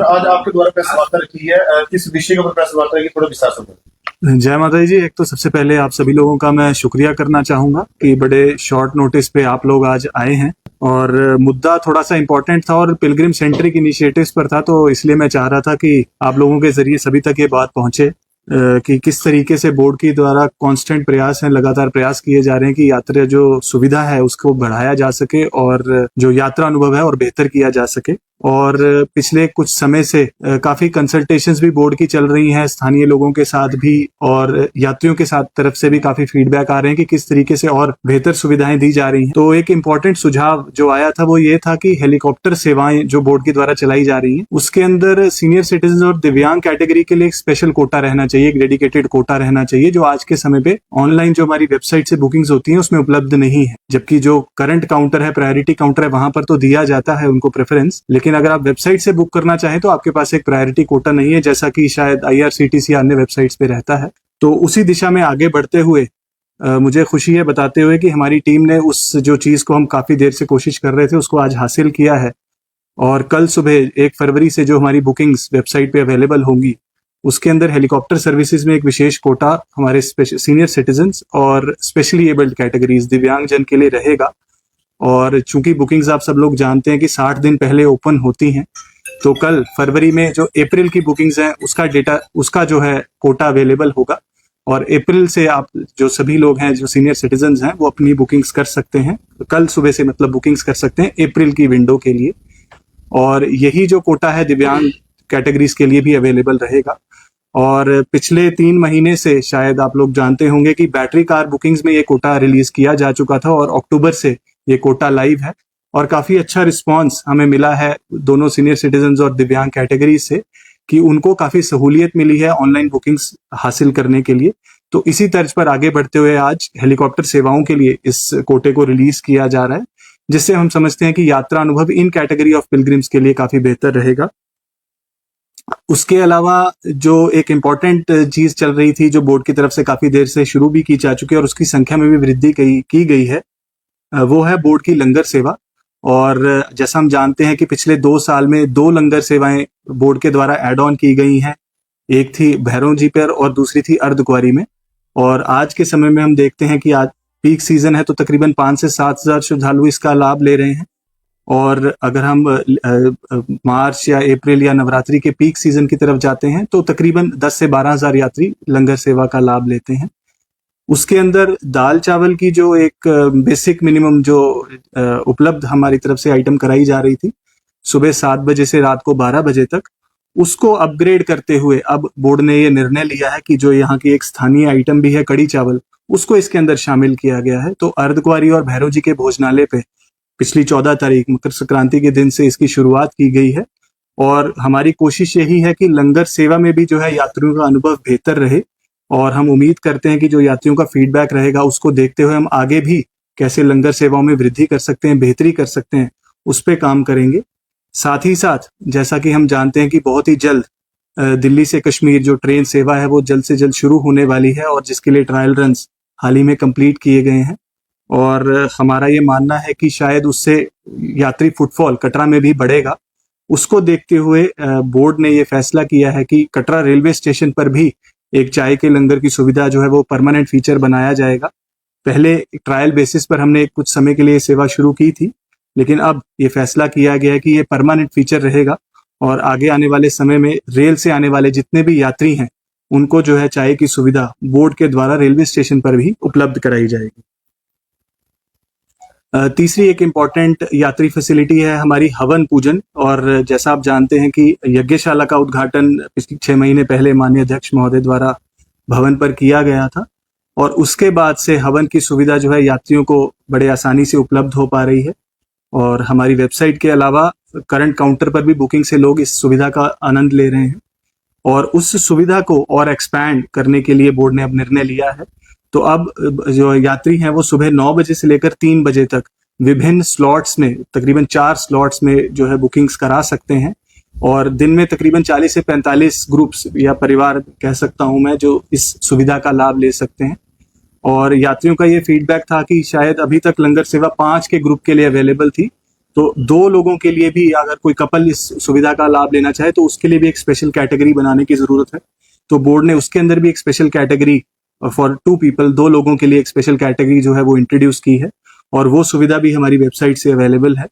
आज आपके द्वारा प्रेस वार्ता रखी है, किस विषय के ऊपर प्रेस वार्ता की, थोड़ा विस्तार से बताएं। जय माता दी जी। एक तो सबसे पहले आप सभी लोगों का मैं शुक्रिया करना चाहूंगा कि बड़े शॉर्ट नोटिस पे आप लोग आज आए हैं, और मुद्दा थोड़ा सा इम्पोर्टेंट था और पिलग्रिम सेंट्रिक इनिशिएटिव्स पर था, तो इसलिए मैं चाह रहा था कि आप लोगों के जरिए सभी तक ये बात पहुंचे कि किस तरीके से बोर्ड के द्वारा कांस्टेंट प्रयास हैं, लगातार प्रयास किए जा रहे हैं कि यात्रा जो सुविधा है उसको बढ़ाया जा सके और जो यात्रा अनुभव है और बेहतर किया जा सके। और पिछले कुछ समय से काफी कंसल्टेशंस भी बोर्ड की चल रही हैं, स्थानीय लोगों के साथ भी और यात्रियों के साथ तरफ से भी काफी फीडबैक आ रहे हैं कि किस तरीके से और बेहतर सुविधाएं दी जा रही हैं। तो एक इम्पॉर्टेंट सुझाव जो आया था वो ये था कि हेलीकॉप्टर सेवाएं जो बोर्ड के द्वारा चलाई जा रही हैं उसके अंदर सीनियर सिटीजन और दिव्यांग कैटेगरी के लिए एक स्पेशल कोटा रहना चाहिए, एक डेडिकेटेड कोटा रहना चाहिए, जो आज के समय पे ऑनलाइन जो हमारी वेबसाइट से बुकिंग्स होती हैं उसमें उपलब्ध नहीं है। जबकि जो करंट काउंटर है, प्रायोरिटी काउंटर है, वहां पर तो दिया जाता है उनको प्रेफरेंस, लेकिन अगर आप वेबसाइट से बुक करना चाहें तो आपके पास एक प्रायोरिटी कोटा नहीं है, जैसा कि शायद IRCTC या अन्य वेबसाइट्स पे रहता है। तो उसी दिशा में आगे बढ़ते हुए मुझे खुशी है बताते हुए कि हमारी टीम ने उस जो चीज को हम काफी देर से कोशिश कर रहे थे उसको आज हासिल किया है। और कल सुबह 1 फरवरी से जो हमारी बुकिंग्स वेबसाइट पे अवेलेबल होंगी उसके अंदर हेलीकॉप्टर सर्विसेज में एक विशेष कोटा हमारे सीनियर सिटीजन्स और स्पेशली एबल्ड कैटेगरीज दिव्यांग जन के लिए रहेगा। और चूंकि बुकिंग्स आप सब लोग जानते हैं कि 60 दिन पहले ओपन होती हैं, तो कल फरवरी में जो अप्रैल की बुकिंग्स हैं उसका डेटा, उसका जो है कोटा अवेलेबल होगा। और अप्रैल से आप जो सभी लोग हैं जो सीनियर सिटीजन्स हैं वो अपनी बुकिंग्स कर सकते हैं, कल सुबह से मतलब बुकिंग्स कर सकते हैं अप्रैल की विंडो के लिए। और यही जो कोटा है दिव्यांग कैटेगरीज के लिए भी अवेलेबल रहेगा। और पिछले 3 महीने से शायद आप लोग जानते होंगे कि बैटरी कार बुकिंग्स में ये कोटा रिलीज किया जा चुका था और अक्टूबर से ये कोटा लाइव है और काफी अच्छा रिस्पांस हमें मिला है दोनों सीनियर सिटीजन्स और दिव्यांग कैटेगरी से कि उनको काफी सहूलियत मिली है ऑनलाइन बुकिंग्स हासिल करने के लिए। तो इसी तर्ज पर आगे बढ़ते हुए आज हेलीकॉप्टर सेवाओं के लिए इस कोटे को रिलीज किया जा रहा है, जिससे हम समझते हैं कि यात्रा अनुभव इन कैटेगरी ऑफ पिलग्रिम्स के लिए काफी बेहतर रहेगा। उसके अलावा जो एक इम्पॉर्टेंट चीज चल रही थी जो बोर्ड की तरफ से काफी देर से शुरू भी की जा चुकी है और उसकी संख्या में भी वृद्धि की गई है, वो है बोर्ड की लंगर सेवा। और जैसा हम जानते हैं कि पिछले 2 साल में 2 लंगर सेवाएं बोर्ड के द्वारा एड ऑन की गई हैं, एक थी भैरव जी पर और दूसरी थी अर्धकुंवारी में। और आज के समय में हम देखते हैं कि आज पीक सीजन है तो तकरीबन 5 से 7 हजार श्रद्धालु इसका लाभ ले रहे हैं। और अगर हम मार्च या अप्रैल या नवरात्रि के पीक सीजन की तरफ जाते हैं तो तकरीबन 10 से 12 हजार यात्री लंगर सेवा का लाभ लेते हैं। उसके अंदर दाल चावल की जो एक बेसिक मिनिमम जो उपलब्ध हमारी तरफ से आइटम कराई जा रही थी सुबह 7 बजे से रात को 12 बजे तक, उसको अपग्रेड करते हुए अब बोर्ड ने ये निर्णय लिया है कि जो यहाँ की एक स्थानीय आइटम भी है कड़ी चावल, उसको इसके अंदर शामिल किया गया है। तो अर्धकुंवारी और भैरव जी के भोजनालय पे पिछली 14 तारीख मकर संक्रांति के दिन से इसकी शुरुआत की गई है। और हमारी कोशिश यही है कि लंगर सेवा में भी जो है यात्रियों का अनुभव बेहतर रहे। और हम उम्मीद करते हैं कि जो यात्रियों का फीडबैक रहेगा उसको देखते हुए हम आगे भी कैसे लंगर सेवाओं में वृद्धि कर सकते हैं, बेहतरी कर सकते हैं, उस पर काम करेंगे। साथ ही साथ जैसा कि हम जानते हैं कि बहुत ही जल्द दिल्ली से कश्मीर जो ट्रेन सेवा है वो जल्द से जल्द शुरू होने वाली है और जिसके लिए ट्रायल रन्स हाल ही में कंप्लीट किए गए हैं। और हमारा ये मानना है कि शायद उससे यात्री फुटफॉल कटरा में भी बढ़ेगा। उसको देखते हुए बोर्ड ने ये फैसला किया है कि कटरा रेलवे स्टेशन पर भी एक चाय के लंगर की सुविधा जो है वो परमानेंट फीचर बनाया जाएगा। पहले ट्रायल बेसिस पर हमने कुछ समय के लिए सेवा शुरू की थी, लेकिन अब ये फैसला किया गया है कि ये परमानेंट फीचर रहेगा और आगे आने वाले समय में रेल से आने वाले जितने भी यात्री हैं उनको जो है चाय की सुविधा बोर्ड के द्वारा रेलवे स्टेशन पर भी उपलब्ध कराई जाएगी। तीसरी एक इम्पॉर्टेंट यात्री फैसिलिटी है हमारी हवन पूजन। और जैसा आप जानते हैं कि यज्ञशाला का उद्घाटन पिछले 6 महीने पहले माननीय अध्यक्ष महोदय द्वारा भवन पर किया गया था और उसके बाद से हवन की सुविधा जो है यात्रियों को बड़े आसानी से उपलब्ध हो पा रही है। और हमारी वेबसाइट के अलावा करंट काउंटर पर भी बुकिंग से लोग इस सुविधा का आनंद ले रहे हैं और उस सुविधा को और एक्सपैंड करने के लिए बोर्ड ने अब निर्णय लिया है। तो अब जो यात्री हैं वो सुबह 9 बजे से लेकर 3 बजे तक विभिन्न स्लॉट्स में, तकरीबन 4 स्लॉट्स में जो है बुकिंग्स करा सकते हैं और दिन में तकरीबन 40 से 45 ग्रुप्स या परिवार कह सकता हूं मैं जो इस सुविधा का लाभ ले सकते हैं। और यात्रियों का ये फीडबैक था कि शायद अभी तक लंगर सेवा 5 के ग्रुप के लिए अवेलेबल थी, तो 2 लोगों के लिए भी अगर कोई कपल इस सुविधा का लाभ लेना चाहे तो उसके लिए भी एक स्पेशल कैटेगरी बनाने की जरूरत है। तो बोर्ड ने उसके अंदर भी एक स्पेशल कैटेगरी फॉर 2 पीपल, 2 लोगों के लिए एक स्पेशल कैटेगरी जो है वो इंट्रोड्यूस की है, और वो सुविधा भी हमारी वेबसाइट से अवेलेबल है।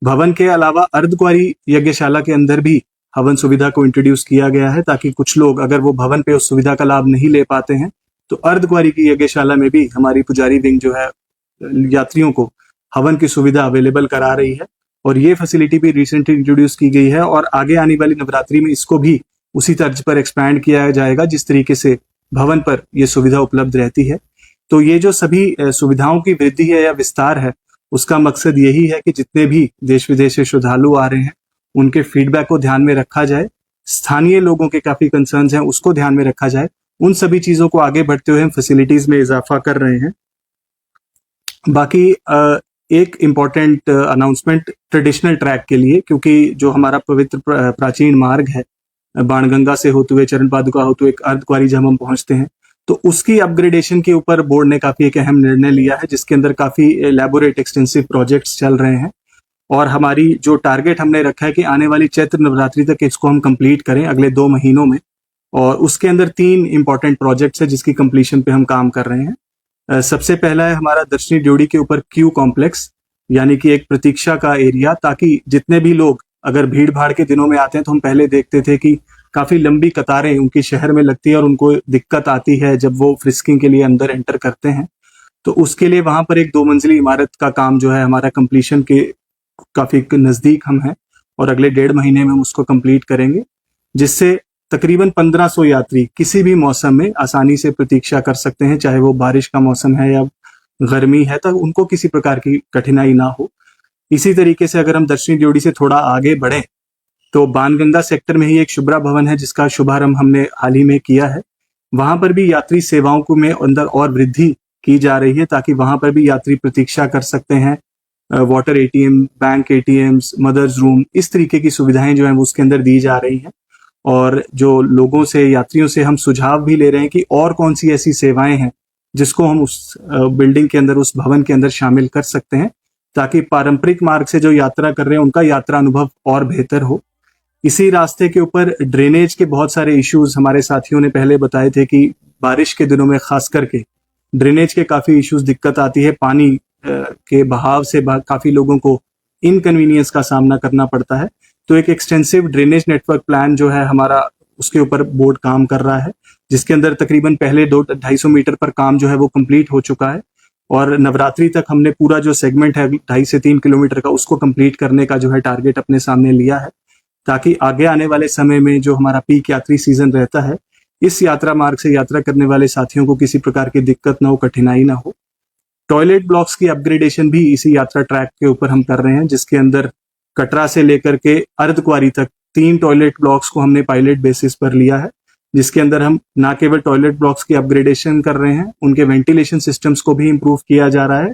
भवन के अलावा अर्धकुंवारी यज्ञशाला के अंदर भी हवन सुविधा को इंट्रोड्यूस किया गया है, ताकि कुछ लोग अगर वो भवन पे उस सुविधा का लाभ नहीं ले पाते हैं तो अर्धकुंवारी की यज्ञशाला में भी हमारी पुजारी विंग जो है यात्रियों को हवन की सुविधा अवेलेबल करा रही है। और ये फैसिलिटी भी रिसेंटली इंट्रोड्यूस की गई है, और आगे आने वाली नवरात्रि में इसको भी उसी तर्ज पर एक्सपैंड किया जाएगा जिस तरीके से भवन पर यह सुविधा उपलब्ध रहती है। तो ये जो सभी सुविधाओं की वृद्धि है या विस्तार है, उसका मकसद यही है कि जितने भी देश विदेश से श्रद्धालु आ रहे हैं उनके फीडबैक को ध्यान में रखा जाए, स्थानीय लोगों के काफी कंसर्न्स हैं उसको ध्यान में रखा जाए। उन सभी चीजों को आगे बढ़ते हुए हम फैसिलिटीज में इजाफा कर रहे हैं। बाकी एक इम्पॉर्टेंट अनाउंसमेंट ट्रेडिशनल ट्रैक के लिए, क्योंकि जो हमारा पवित्र प्राचीन मार्ग है बाणगंगा से होते हुए चरण पादुका होते हुए अर्धकुंवारी जब हम पहुंचते हैं, तो उसकी अपग्रेडेशन के ऊपर बोर्ड ने काफी एक अहम निर्णय लिया है, जिसके अंदर काफी एलैबोरेट एक्सटेंसिव प्रोजेक्ट्स चल रहे हैं। और हमारी जो टारगेट हमने रखा है कि आने वाली चैत्र नवरात्रि तक इसको हम कंप्लीट करें अगले 2 महीनों में, और उसके अंदर 3 इंपॉर्टेंट प्रोजेक्ट्स है जिसकी कंप्लीशन पे हम काम कर रहे हैं। सबसे पहला है हमारा दर्शनी ड्योढ़ी के ऊपर क्यू कॉम्प्लेक्स, यानी कि एक प्रतीक्षा का एरिया, ताकि जितने भी लोग अगर भीड़ भाड़ के दिनों में आते हैं, तो हम पहले देखते थे कि काफी लंबी कतारें उनकी शहर में लगती है और उनको दिक्कत आती है जब वो फ्रिस्किंग के लिए अंदर एंटर करते हैं। तो उसके लिए वहां पर एक 2 मंजिली इमारत का काम जो है हमारा कंप्लीशन के काफी नजदीक हम हैं, और अगले 1.5 महीने में हम उसको कंप्लीट करेंगे, जिससे तकरीबन 1500 यात्री किसी भी मौसम में आसानी से प्रतीक्षा कर सकते हैं, चाहे वो बारिश का मौसम है या गर्मी है, तो उनको किसी प्रकार की कठिनाई ना हो। इसी तरीके से अगर हम दर्शनी ड्योढ़ी से थोड़ा आगे बढ़े तो बाणगंगा सेक्टर में ही एक शुभ्रा भवन है जिसका शुभारंभ हमने हाल ही में किया है। वहां पर भी यात्री सेवाओं को में अंदर और वृद्धि की जा रही है, ताकि वहां पर भी यात्री प्रतीक्षा कर सकते हैं। Water ATM, bank ATMs, mothers room, इस तरीके की सुविधाएं जो हैं वो उसके अंदर दी जा रही हैं। और जो लोगों से, यात्रियों से हम सुझाव भी ले रहे हैं कि और कौन सी ऐसी सेवाएं हैं जिसको हम उस बिल्डिंग के अंदर, उस भवन के अंदर शामिल कर सकते हैं, ताकि पारंपरिक मार्ग से जो यात्रा कर रहे हैं उनका यात्रा अनुभव और बेहतर हो। इसी रास्ते के ऊपर ड्रेनेज के बहुत सारे इश्यूज हमारे साथियों ने पहले बताए थे कि बारिश के दिनों में खास करके ड्रेनेज के काफी इश्यूज दिक्कत आती है, पानी के बहाव से काफी लोगों को इनकन्वीनियंस का सामना करना पड़ता है। तो एक एक्सटेंसिव ड्रेनेज नेटवर्क प्लान जो है हमारा, उसके ऊपर बोर्ड काम कर रहा है, जिसके अंदर तकरीबन पहले 250 मीटर पर काम जो है वो कंप्लीट हो चुका है, और नवरात्रि तक हमने पूरा जो सेगमेंट है 2.5 से 3 किलोमीटर का, उसको कंप्लीट करने का जो है टारगेट अपने सामने लिया है, ताकि आगे आने वाले समय में जो हमारा पीक यात्री सीजन रहता है, इस यात्रा मार्ग से यात्रा करने वाले साथियों को किसी प्रकार की दिक्कत ना हो, कठिनाई ना हो। टॉयलेट ब्लॉक्स की अपग्रेडेशन भी इसी यात्रा ट्रैक के ऊपर हम कर रहे हैं, जिसके अंदर कटरा से लेकर के अर्धकुंवारी तक 3 टॉयलेट ब्लॉक्स को हमने पायलट बेसिस पर लिया है, जिसके अंदर हम ना केवल टॉयलेट ब्लॉक्स की अपग्रेडेशन कर रहे हैं, उनके वेंटिलेशन सिस्टम्स को भी इम्प्रूव किया जा रहा है,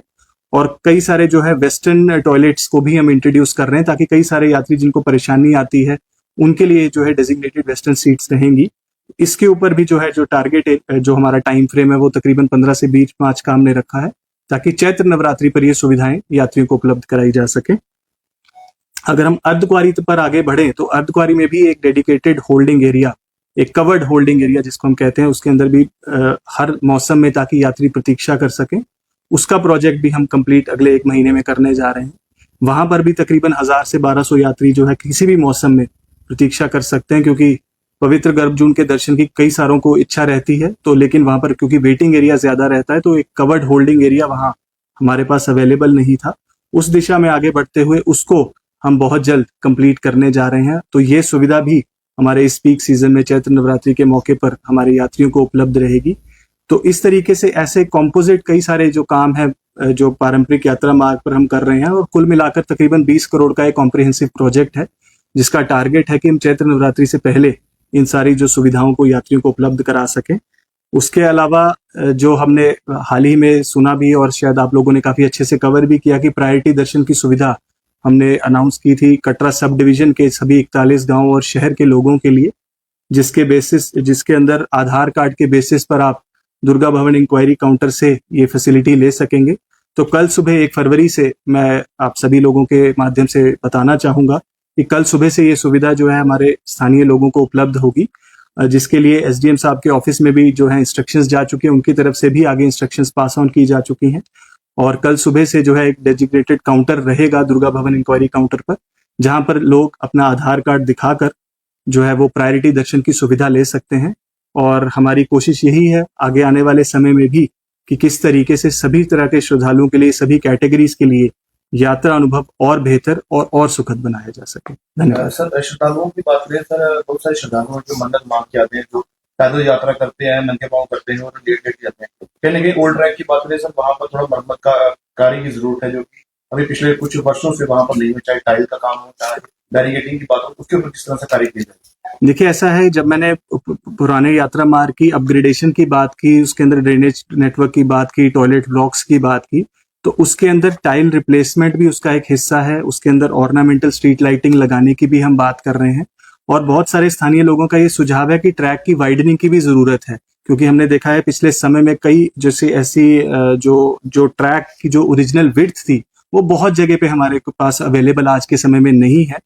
और कई सारे जो है वेस्टर्न टॉयलेट्स को भी हम इंट्रोड्यूस कर रहे हैं, ताकि कई सारे यात्री जिनको परेशानी आती है उनके लिए जो है डेजिग्नेटेड वेस्टर्न सीट्स रहेंगी। इसके ऊपर भी जो है जो टारगेट जो हमारा टाइम फ्रेम है वो तकरीबन 15 से 20 मार्च का हमने रखा है, ताकि चैत्र नवरात्रि पर ये सुविधाएं यात्रियों को उपलब्ध कराई जा सके। अगर हम अर्धकुंवारी पर आगे बढ़े तो अर्धकुंवारी में भी एक डेडिकेटेड होल्डिंग एरिया, एक कवर्ड होल्डिंग एरिया जिसको हम कहते हैं, उसके अंदर भी हर मौसम में, ताकि यात्री प्रतीक्षा कर सकें, उसका प्रोजेक्ट भी हम कंप्लीट अगले 1 महीने में करने जा रहे हैं। वहां पर भी तकरीबन 1000 से 1200 यात्री जो है किसी भी मौसम में प्रतीक्षा कर सकते हैं, क्योंकि पवित्र गर्भ जून के दर्शन की कई सारों को इच्छा रहती है, तो लेकिन वहां पर क्योंकि वेटिंग एरिया ज्यादा रहता है, तो एक कवर्ड होल्डिंग एरिया वहां हमारे पास अवेलेबल नहीं था। उस दिशा में आगे बढ़ते हुए उसको हम बहुत जल्द कंप्लीट करने जा रहे हैं। तो ये सुविधा भी हमारे इस पीक सीजन में चैत्र नवरात्रि के मौके पर हमारे यात्रियों को उपलब्ध रहेगी। तो इस तरीके से ऐसे कॉम्पोजिट कई सारे जो काम है जो पारंपरिक यात्रा मार्ग पर हम कर रहे हैं, और कुल मिलाकर तकरीबन 20 करोड़ का एक कॉम्प्रिहेंसिव प्रोजेक्ट है, जिसका टारगेट है कि हम चैत्र नवरात्रि से पहले इन सारी जो सुविधाओं को यात्रियों को उपलब्ध करा सकें। उसके अलावा जो हमने हाल ही में सुना भी, और शायद आप लोगों ने काफी अच्छे से कवर भी किया, कि प्रायोरिटी दर्शन की सुविधा हमने अनाउंस की थी कटरा सब डिवीजन के सभी 41 गांव और शहर के लोगों के लिए, जिसके अंदर आधार कार्ड के बेसिस पर आप दुर्गा भवन इंक्वायरी काउंटर से ये फैसिलिटी ले सकेंगे। तो कल सुबह 1 फरवरी से मैं आप सभी लोगों के माध्यम से बताना चाहूंगा कि कल सुबह से ये सुविधा जो है हमारे स्थानीय लोगों को उपलब्ध होगी, जिसके लिए एसडीएम साहब के ऑफिस में भी जो है इंस्ट्रक्शंस जा चुके हैं, उनकी तरफ से भी आगे इंस्ट्रक्शंस पास ऑन की जा चुकी हैं। और कल सुबह से जो है एक डेजिग्नेटेड काउंटर रहेगा दुर्गा भवन इंक्वायरी काउंटर पर, जहां पर लोग अपना आधार कार्ड दिखाकर जो है वो प्रायोरिटी दर्शन की सुविधा ले सकते हैं। और हमारी कोशिश यही है आगे आने वाले समय में भी कि किस तरीके से सभी तरह के श्रद्धालुओं के लिए, सभी कैटेगरीज के लिए यात्रा अनुभव और बेहतर और सुखद बनाया जा सके। धन्यवाद। सर, श्रद्धालुओं की बात करें सर, बहुत सारे श्रद्धालु जो मन्नत मांग के आते हैं, जो पैदल यात्रा करते हैं, नंगे पांव करते हैं और लेट लेट जाते हैं। कहीं ना कहीं ओल्ड ट्रैक की बात करें सर, वहां पर थोड़ा मरम्मत का कार्य की जरूरत है, जो कि अभी पिछले कुछ वर्षों से वहां पर नहीं हुई, चाहे टाइल का काम हो, चाहे बैरिकेडिंग की बात हो, उसके ऊपर किस तरह से कार्य किया जाए? देखिए, ऐसा है, जब मैंने पुराने यात्रा मार्ग की अपग्रेडेशन की बात की, उसके अंदर ड्रेनेज नेटवर्क की बात की, टॉयलेट ब्लॉक्स की बात की, तो उसके अंदर टाइल रिप्लेसमेंट भी उसका एक हिस्सा है। उसके अंदर ऑर्नामेंटल स्ट्रीट लाइटिंग लगाने की भी हम बात कर रहे हैं। और बहुत सारे स्थानीय लोगों का ये सुझाव है कि ट्रैक की वाइडनिंग की भी जरूरत है, क्योंकि हमने देखा है पिछले समय में कई जैसे ऐसी जो ट्रैक की जो ओरिजिनल विड्थ थी वो बहुत जगह पे हमारे पास अवेलेबल आज के समय में नहीं है।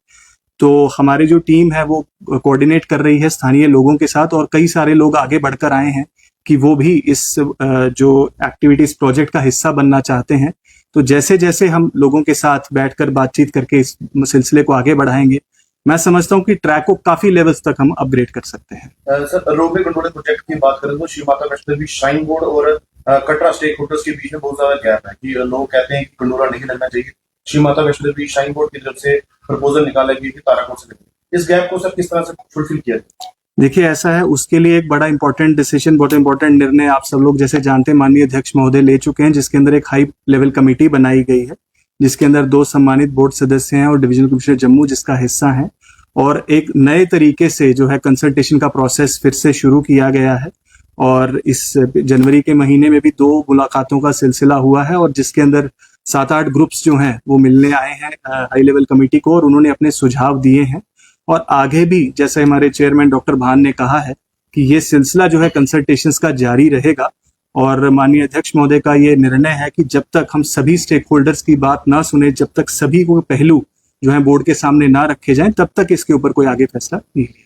तो हमारी जो टीम है वो कोऑर्डिनेट कर रही है स्थानीय लोगों के साथ, और कई सारे लोग आगे बढ़कर आए हैं कि वो भी इस जो एक्टिविटीज प्रोजेक्ट का हिस्सा बनना चाहते हैं। तो जैसे जैसे हम लोगों के साथ बैठकर बातचीत करके इस सिलसिले को आगे बढ़ाएंगे, मैं समझता हूँ कि ट्रैक को काफी लेवल्स तक हम अपग्रेड कर सकते हैं। सर, रोपवे गंडोले प्रोजेक्ट की बात करें तो श्री माता वैष्णो देवी श्राइन बोर्ड और कटरा स्टेक होल्डर्स के बीच में बहुत ज्यादा गैप है कि लोग कहते हैं कि गंडोला नहीं लगना चाहिए। श्री माता वैष्णो देवी श्राइन बोर्ड की तरफ से प्रपोजल निकाला गया कि ताराकोट से लगे। इस गैप को सर किस तरह से फुलफिल किया जाए? देखिए, ऐसा है, उसके लिए एक बड़ा इंपॉर्टेंट डिसीजन, बहुत इंपॉर्टेंट निर्णय आप सब लोग जैसे जानते हैं माननीय अध्यक्ष महोदय ले चुके हैं, जिसके अंदर एक हाई लेवल कमेटी बनाई गई है, जिसके अंदर 2 सम्मानित बोर्ड सदस्य हैं और डिवीजनल कमिश्नर जम्मू जिसका हिस्सा है। और एक नए तरीके से जो है कंसल्टेशन का प्रोसेस फिर से शुरू किया गया है। और इस जनवरी के महीने में भी 2 मुलाकातों का सिलसिला हुआ है, और जिसके अंदर 7-8 ग्रुप्स जो हैं वो मिलने आए हैं हाई लेवल कमेटी को, और उन्होंने अपने सुझाव दिए हैं। और आगे भी जैसे हमारे चेयरमैन डॉक्टर भान ने कहा है कि ये सिलसिला जो है कंसल्टेशंस का जारी रहेगा। और माननीय अध्यक्ष महोदय का ये निर्णय है कि जब तक हम सभी स्टेक होल्डर्स की बात ना सुने, जब तक सभी को पहलू जो है बोर्ड के सामने ना रखे जाएं, तब तक इसके ऊपर कोई आगे फैसला नहीं लिया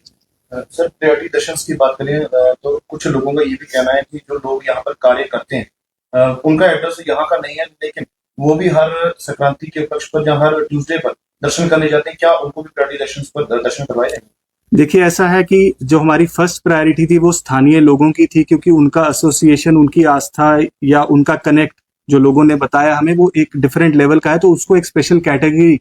जाए। सर, प्रायोरिटी दर्शन की बात करें तो कुछ लोगों का ये भी कहना है कि जो लोग यहाँ पर कार्य करते हैं उनका एड्रेस यहाँ का नहीं है, लेकिन वो भी हर संक्रांति के पक्ष पर या हर ट्यूसडे पर दर्शन करने जाते हैं। क्या उनको भी प्रायोरिटी दर्शन पर दर्शन करवाए जाएंगे? देखिए, ऐसा है कि जो हमारी फर्स्ट प्रायोरिटी थी वो स्थानीय लोगों की थी, क्योंकि उनका एसोसिएशन, उनकी आस्था या उनका कनेक्ट जो लोगों ने बताया हमें वो एक डिफरेंट लेवल का है। तो उसको एक स्पेशल कैटेगरी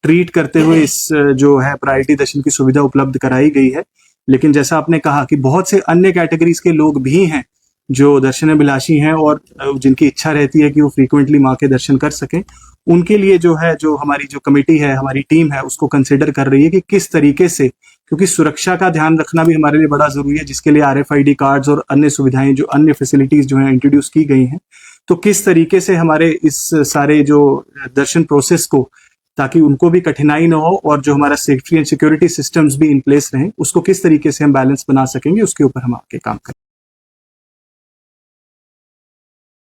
ट्रीट करते हुए इस जो है प्रायोरिटी दर्शन की सुविधा उपलब्ध कराई गई है। लेकिन जैसा आपने कहा कि बहुत से अन्य कैटेगरीज के लोग भी हैं जो दर्शनाभिलाषी हैं और जिनकी इच्छा रहती है कि वो फ्रीक्वेंटली माँ के दर्शन कर सकें, उनके लिए जो है जो हमारी जो कमेटी है, हमारी टीम है, उसको कंसिडर कर रही है कि किस तरीके से, क्योंकि सुरक्षा का ध्यान रखना भी हमारे लिए बड़ा जरूरी है, जिसके लिए RFID कार्ड्स और अन्य सुविधाएं, जो अन्य फैसिलिटीज जो है इंट्रोड्यूस की गई हैं, तो किस तरीके से हमारे इस सारे जो दर्शन प्रोसेस को, ताकि उनको भी कठिनाई ना हो और जो हमारा सेफ्टी एंड सिक्योरिटी सिस्टम्स भी इन प्लेस रहें, उसको किस तरीके से हम बैलेंस बना सकेंगे, उसके ऊपर हम आगे काम करें।